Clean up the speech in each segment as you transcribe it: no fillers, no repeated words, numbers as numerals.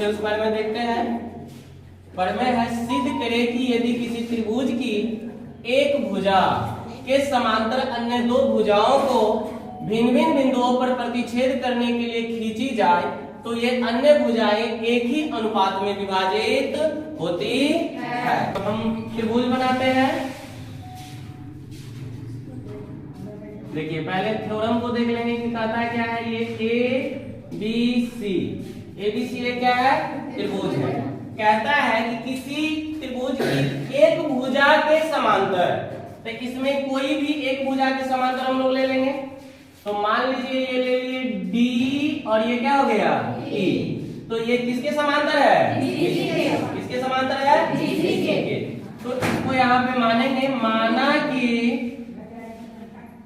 फिर पर में देखते हैं। पर में है सिद्ध करे कि यदि किसी त्रिभुज की एक भुजा के समांतर अन्य दो भुजाओं को भिन्न भिन्न बिंदुओं पर प्रतिच्छेद करने के लिए खींची जाए तो ये अन्य भुजाएं एक ही अनुपात में विभाजित होती है। तो हम त्रिभुज बनाते हैं। देखिए पहले थ्योरम को देख लेंगे कि कहता क्या है। ये ABC एक क्या है? त्रिभुज है। कहता है कि किसी त्रिभुज की एक भुजा के समांतर, तो इसमें कोई भी एक भुजा के समांतर हम लोग ले लेंगे। तो मान लीजिए ये ले लिए D और ये क्या हो गया E। तो ये किसके समांतर है? किसके समांतर है? के। तो इसको यहाँ पे मानेंगे, माना कि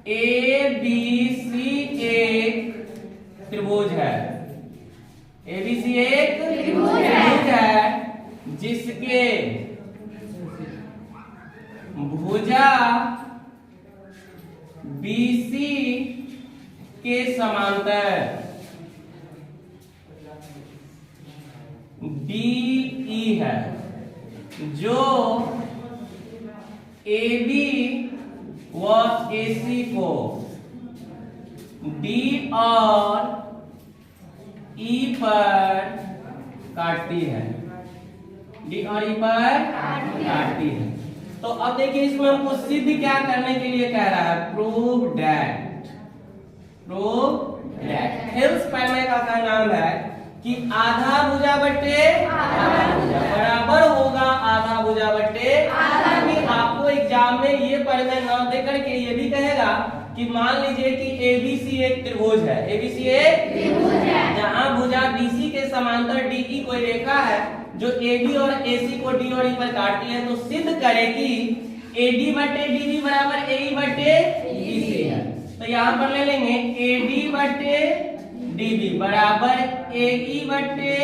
ABC एक त्रिभुज है। ABC एक त्रिभुज है जिसके भुजा BC के समांतर DE है, जो AB व AC को D और E पर काटती है। D और E पर काटती है। तो अब देखिए इसमें हमको सिद्ध क्या करने के लिए कह रहा है? प्रूव दैट हिल्स पैमा का नाम है कि आधा भुजा बट्टे बराबर होगा आधा भुजा बट्टे। आपको एग्जाम में ये पैमा ना दे करके ये भी कहेगा कि मान लीजिए कि ABC एक त्रिभुज है। ABC एक त्रिभुज है जहां भुजा BC के समांतर DE कोई रेखा है जो AB और AC को D और E पर काटती है। तो सिद्ध करे कि AD बट्टे DB बराबर AE बट्टे EC है। तो यहाँ पर ले लेंगे AD बट्टे DB बराबर AE बट्टे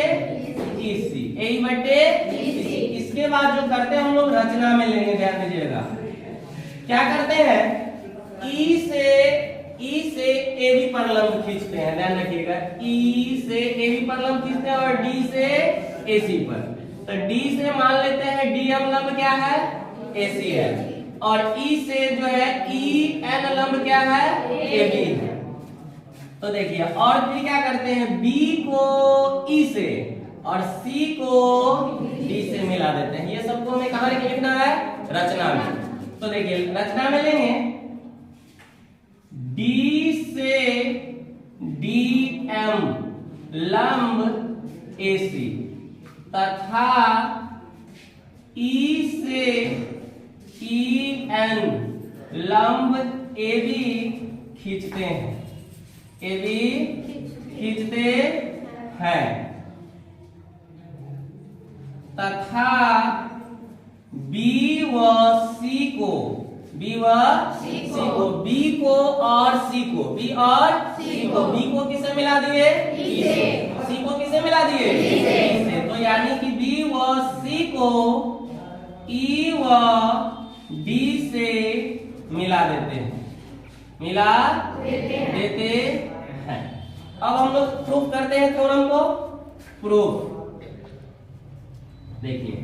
EC, AE बट्टे EC। इसके बाद जो करते हैं हम लोग रचना में लेंगे, ध्यान दीजिएगा। क्या करते हैं? E से AB पर लंब खींचते हैं, ध्यान रखिएगा। E से AB पर लंब खींचते हैं और D से AC पर। तो D से मान लेते हैं DM लंब क्या है? AC है। और E से जो है EN लंब क्या है? AB है। तो देखिए और फिर क्या करते हैं? B को E से और C को D से मिला देते हैं। ये सबको हमें कहां लिखना है? रचना में। तो देखिए रचना में लेंगे D से DM लंब AC तथा E से EN लंब AB खींचते हैं, AB खींचते हैं तथा B व C को B को और C को B को किसे मिला दिए? C को किसे मिला दिए? से। तो यानी कि B व C को E व D से मिला देते हैं। अब हम लोग प्रूफ करते हैं थ्योरम को। प्रूफ देखिए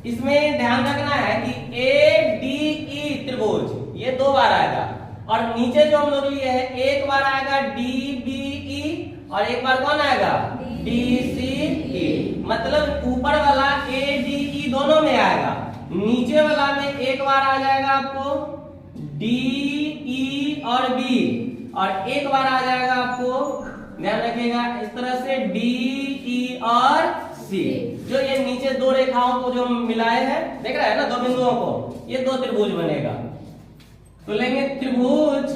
इसमें ध्यान रखना है कि ADE त्रिभुज ये दो बार आएगा और नीचे जो हम लोग लिए हैं एक बार आएगा DBE और एक बार कौन आएगा? DCE। मतलब ऊपर वाला ADE दोनों में आएगा, नीचे वाला में एक बार आ जाएगा आपको DE और B और एक बार आ जाएगा आपको, ध्यान रखिएगा इस तरह से DE और C। जो ये नीचे दो रेखाओं को जो हम मिलाए हैं, देख रहा है ना, दो बिंदुओं को, ये दो त्रिभुज बनेगा। तो लेंगे त्रिभुज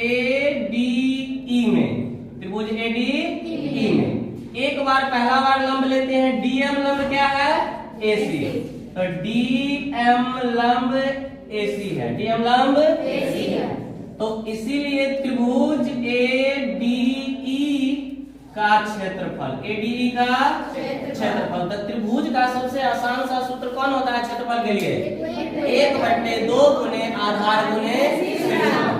ADE में, त्रिभुज ADE में एक बार पहला बार लंब लेते हैं। DM लंब क्या है? AC। तो DM लंब AC है, DM लंब AC है। तो इसीलिए त्रिभुज ADE का क्षेत्रफल, ADE का क्षेत्रफल, तो त्रिभुज का सबसे आसान सा सूत्र कौन होता है क्षेत्रफल के लिए? 1/2 गुने आधार गुने शीर्षलंब।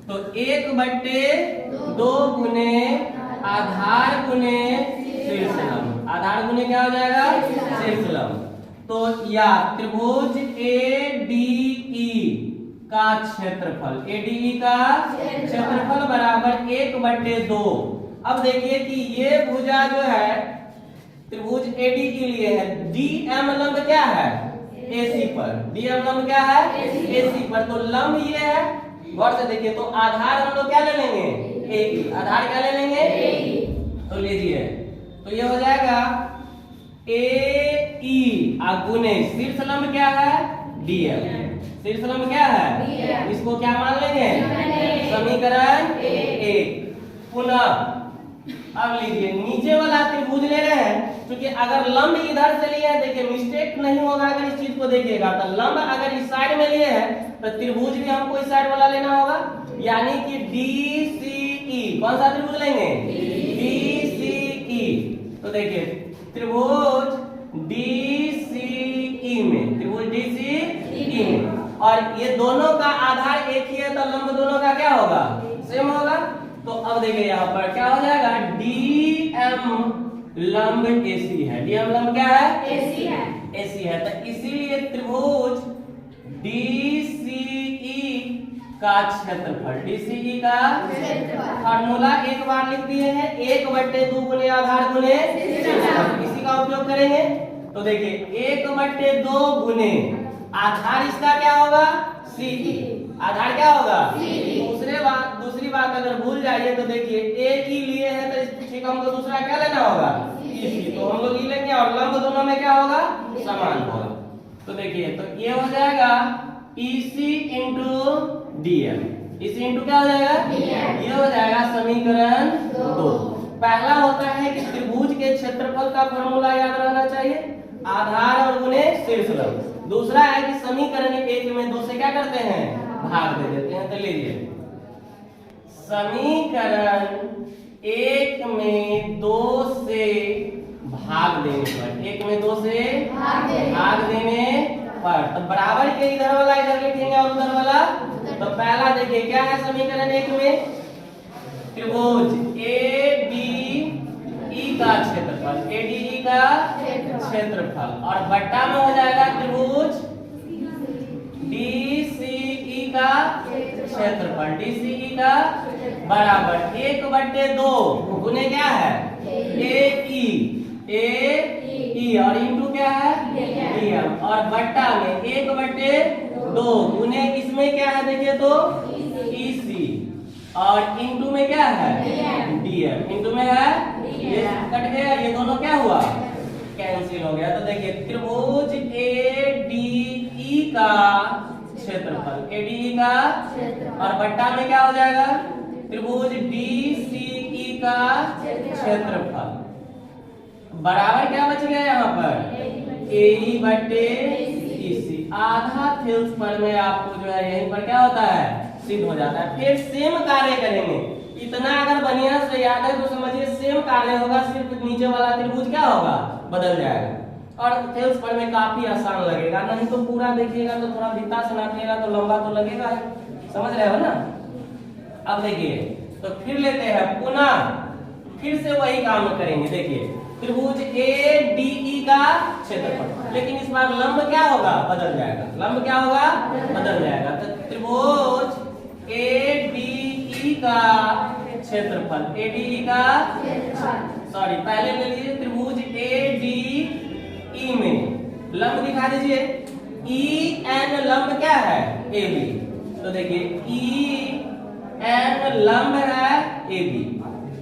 तो 1/2 गुने आधार गुने शीर्षलंब, आधार गुने क्या हो जाएगा, शीर्ष लंब। तो या त्रिभुज ADE का क्षेत्रफल, ADE का क्षेत्रफल बराबर 1/2। अब देखिए कि ये भुजा जो है त्रिभुज ADE के लिए है, DM लंब क्या है, AC पर। DM लंब क्या है, AC पर। तो लंब ये है, गौर से देखिए। तो आधार हम लोग क्या ले लेंगे, AE। आधार क्या ले लेंगे, तो लीजिए, तो ये हो जाएगा AE गुने शीर्ष लंब क्या है, DM। शीर्ष लंब क्या है, इसको क्या मान लेंगे, समीकरण 1। पुनः अब लीजिए नीचे वाला त्रिभुज ले रहे हैं, क्योंकि अगर लंब इधर से लिए हैं, देखिए मिस्टेक नहीं होगा अगर इस चीज को देखिएगा। तो लंब अगर इस साइड में लिए हैं तो त्रिभुज भी हमको इस साइड वाला लेना होगा, यानी कि DCE। कौन सा त्रिभुज लेंगे, DCE। तो देखिए त्रिभुज DCE में, त्रिभुज DCE में, और ये दोनों का आधार एक ही है, तो लंब दोनों का क्या होगा, सेम होगा। तो अब देखिए यहाँ पर क्या हो जाएगा, DM लंब AC है। DM लंब क्या है, AC है। तो इसीलिए त्रिभुज DCE का क्षेत्रफल, DCE का फार्मूला एक बार लिख दिए हैं, 1/2 गुने आधार गुने इसी का उपयोग करेंगे। तो देखिए 1/2 गुने आधार इसका क्या होगा, CE। आधार क्या होगा, दूसरी बात अगर भूल जाइए तो देखिए AE लिए हैं तो ठीक हमको दूसरा क्या लेना होगा, EC। तो हम लोग E लेंगे और लंब दोनों में क्या होगा, समान होगा। तो देखिए तो ये हो जाएगा EC into DM। EC into क्या हो जाएगा, ये हो जाएगा समीकरण 2। पहला होता है कि त्रिभुज के क्षेत्रफल का फॉर्मूला याद रहना चाहिए, आधार और गुने शीर्ष लंब। दूसरा है कि समीकरण 1 में 2 से क्या करते हैं, भाग दे देते हैं। तो लीजिए समीकरण 1 में 2 से भाग देने पर, 1 में 2 से भाग देने पर, तो बराबर के इधर वाला इधर लिखेंगे और उधर वाला। तो पहला देखिए क्या है समीकरण 1 में, त्रिभुज ADE का क्षेत्रफल, ADE का क्षेत्रफल, और बट्टा में हो जाएगा त्रिभुज DCE का क्षेत्रफल, DCE का बराबर 1/2 गुने क्या है, AE और इंटू क्या है, DM, और बट्टा में 1/2 गुने इसमें क्या है देखिए तो EC, और इंटू में क्या है, DM। इंटू में है, ये कट गया, ये दोनों क्या हुआ, कैंसिल हो गया। तो देखिए त्रिभुज ADE का क्षेत्रफल, ADE का, और बट्टा में क्या हो जाएगा, त्रिभुज DCE का क्षेत्रफल बराबर क्या बच गया यहाँ पर, AE/EC। आधा क्षेत्रफल में आपको जो है यहीं पर क्या होता है, सिद्ध हो जाता है। फिर सेम कार्य करेंगे, इतना अगर बढ़िया से याद है तो समझिए सेम कार्य होगा, सिर्फ नीचे वाला त्रिभुज क्या होगा, बदल जाएगा। और क्षेत्रफल में काफी आसान लगेगा, नहीं तो पूरा देखिएगा तो थोड़ा भित्ता से नापिएगा तो लंबा तो लगेगा, समझ रहे हो ना। अब देखिए तो फिर लेते हैं पुनः, फिर से वही काम करेंगे। देखिए त्रिभुज ADE का क्षेत्रफल, लेकिन इस बार लंब क्या होगा, बदल जाएगा। लंब क्या होगा, बदल जाएगा। तो त्रिभुज ADE का क्षेत्रफल, ADE का, सॉरी पहले ले लीजिए त्रिभुज ADE में लंब दिखा दीजिए, EN लंब क्या है, AB। तो देखिए EN लंब है AB।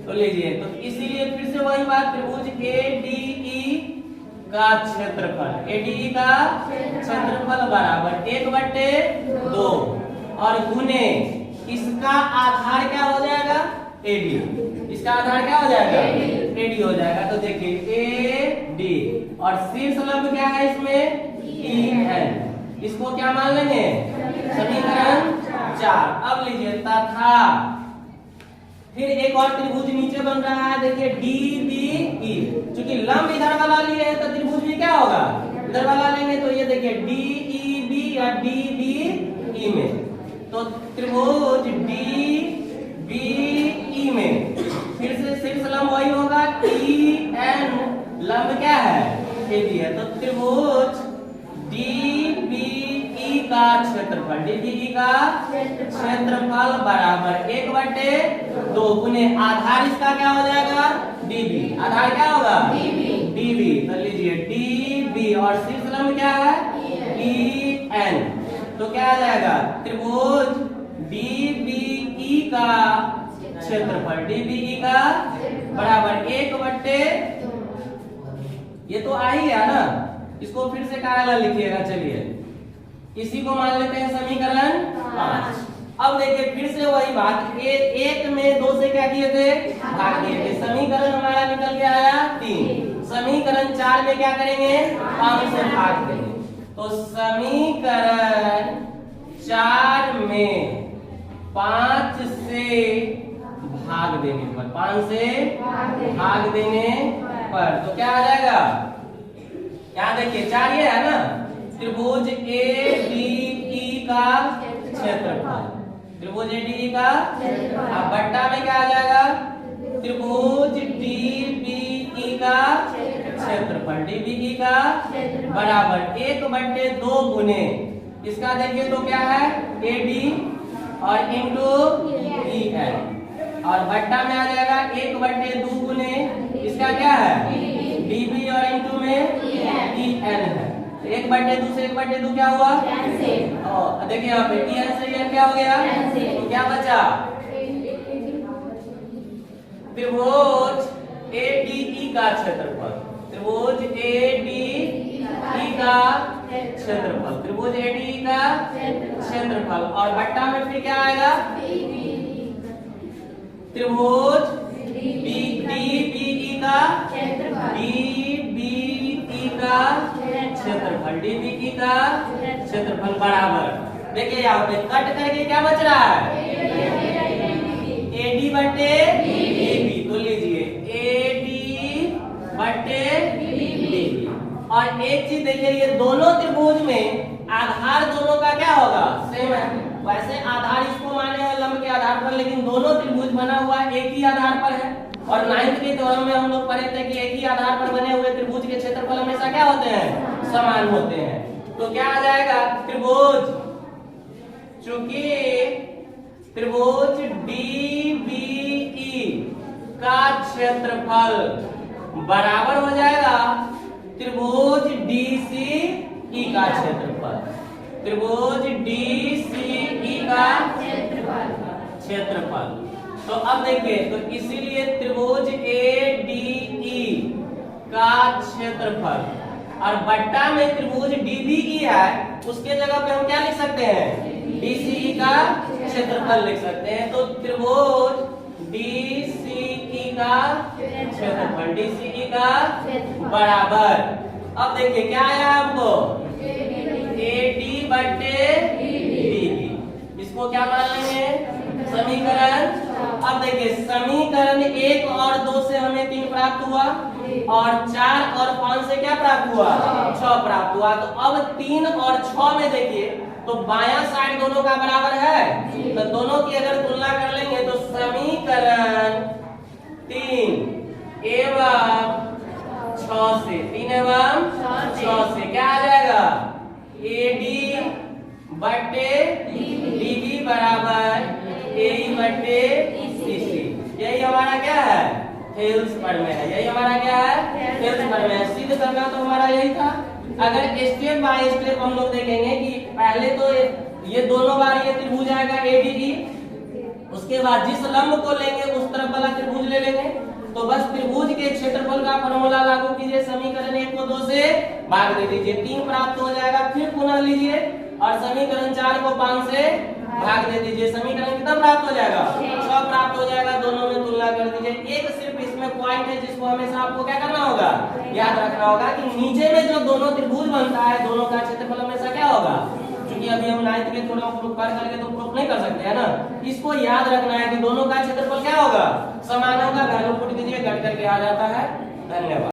तो लीजिए तो इसीलिए फिर से वही बात, त्रिभुज ADE का क्षेत्रफल, ADE का क्षेत्रफल बराबर 1/2 और गुने इसका आधार क्या हो जाएगा, AD। इसका आधार क्या हो जाएगा, AD हो जाएगा। तो देखिए AD और शीर्ष लंब क्या है इसमें, EN। इसको क्या मान लेंगे, समीकरण 4। अब लीजिए तथा फिर एक और त्रिभुज नीचे बन रहा है, देखिए DBE। चूंकि लंब इधर वाला लिए है तो त्रिभुज भी क्या होगा, इधर वाला लेंगे। तो ये देखिए DEB या DBE में, तो त्रिभुज DBE में फिर से शीर्ष लंब वही होगा, EN लंब क्या है AB है। तो त्रिभुज DBE का क्षेत्रफल, DBE का क्षेत्रफल बराबर 1/2 गुने आधार इसका क्या हो जाएगा DB, आधार क्या होगा DB। तो लीजिए DB और शीर्ष लंब क्या है EN। तो क्या आ जाएगा त्रिभुज DBE का क्षेत्रफल, DBE का बराबर 1/2, ये तो आ ही गया ना, इसको फिर से क्या लिखिएगा। चलिए इसी को मान लेते हैं समीकरण 5। अब देखिए फिर से वही बात, एक में 2 से क्या किए थे भाग दिए थे। समीकरण हमारा निकल के आया 3, समीकरण 4 में क्या करेंगे 5 से भाग देंगे। तो समीकरण 4 में 5 से भाग देने पर, 5 से भाग देने पर तो क्या आ जाएगा, यहाँ देखिए 4 ये है ना, त्रिभुज ADE का क्षेत्रफल, त्रिभुज ADE का, अब बट्टा में क्या आ जाएगा त्रिभुज DBE का क्षेत्रफल, DBE का बराबर 1/2 गुने इसका देखिए तो क्या है AD और इंटू EN, और बट्टा में आ जाएगा 1/2 गुने इसका क्या है DB और इंटू में EN है। 1/2 से 1/2 क्या हुआ और देखिए यहाँ पे EN से EN क्या हो गया, तो क्या बचा त्रिभुज ADE का क्षेत्रफल, त्रिभुज ADE का क्षेत्रफल, त्रिभुज ADE का क्षेत्रफल, और बट्टा में फिर क्या आएगा त्रिभुज DBE का क्षेत्रफल, DBE का क्षेत्रफल बराबर, देखिए यहाँ पे कट करके क्या बच रहा है AD/DB। तो लीजिए AD/DB। और एक चीज देखिए, ये दोनों त्रिभुज में आधार दोनों का क्या होगा सेम है। वैसे आधार इसको माने हैं लंब के आधार पर, लेकिन दोनों त्रिभुज बना हुआ एक ही आधार पर है। और 9th के थ्योरम में हम लोग पढ़े थे कि एक ही आधार पर बने हुए त्रिभुज के क्षेत्रफल हमेशा क्या होते हैं समान होते हैं। तो क्या आ जाएगा त्रिभुज, चूंकि त्रिभुज DBE का क्षेत्रफल बराबर हो जाएगा त्रिभुज DCE का क्षेत्रफल, त्रिभुज DCE का क्षेत्रफल। तो अब देखिए, तो इसीलिए त्रिभुज ADE का क्षेत्रफल और बट्टा में त्रिभुज DBE है, उसके जगह पे हम क्या लिख सकते हैं DCE का क्षेत्रफल लिख सकते हैं। तो त्रिभुज DCE का क्षेत्रफल, DCE का बराबर, अब देखिए क्या आया हमको AD/DB, इसको क्या मान लेंगे समीकरण। अब देखिए समीकरण 1 और 2 से हमें 3 प्राप्त हुआ, और 4 और 5 से क्या प्राप्त हुआ 6 प्राप्त हुआ। तो अब 3 और 6 में देखिए तो बायां साइड दोनों का बराबर है, तो दोनों की अगर तुलना कर लेंगे तो समीकरण 3 एवं 6 से, 3 एवं 6 से क्या आ जाएगा AD/DB बराबर AE/CC। यही हमारा क्या है थेल्स प्रमेय है, यही हमारा क्या है थेल्स प्रमेय है। सिद्ध करना तो हमारा यही था। अगर स्टेप बाय स्टेप हम लोग देखेंगे कि पहले तो ये दोनों बार ये त्रिभुज आएगा ADE, उसके बाद जिस लंब को लेंगे उस तरफ वाला त्रिभुज ले लेंगे। तो बस त्रिभुज के क्षेत्रफल का फॉर्मूला लागू कीजिए, समीकरण 1 को 2 से भाग दे दीजिए, 3 प्राप्त हो जाएगा। फिर पुनः लीजिए और समीकरण 4 को 5 से भाग दे दीजिए, समीकरण कितना प्राप्त हो जाएगा 6 प्राप्त हो जाएगा। दोनों में तुलना कर दीजिए। एक सिर्फ इसमें पॉइंट है जिसको हमेशा आपको क्या करना होगा याद रखना होगा कि नीचे में जो दोनों त्रिभुज बनता है दोनों का क्षेत्रफल हमेशा क्या होगा, क्योंकि अभी हम 9th के थोड़ा प्रूफ करके तो प्रूफ नहीं कर सकते है ना, इसको याद रखना है कि दोनों का क्षेत्रफल क्या होगा समान होगा। वैल्यू पुट कीजिए, कट करके आ जाता है। धन्यवाद।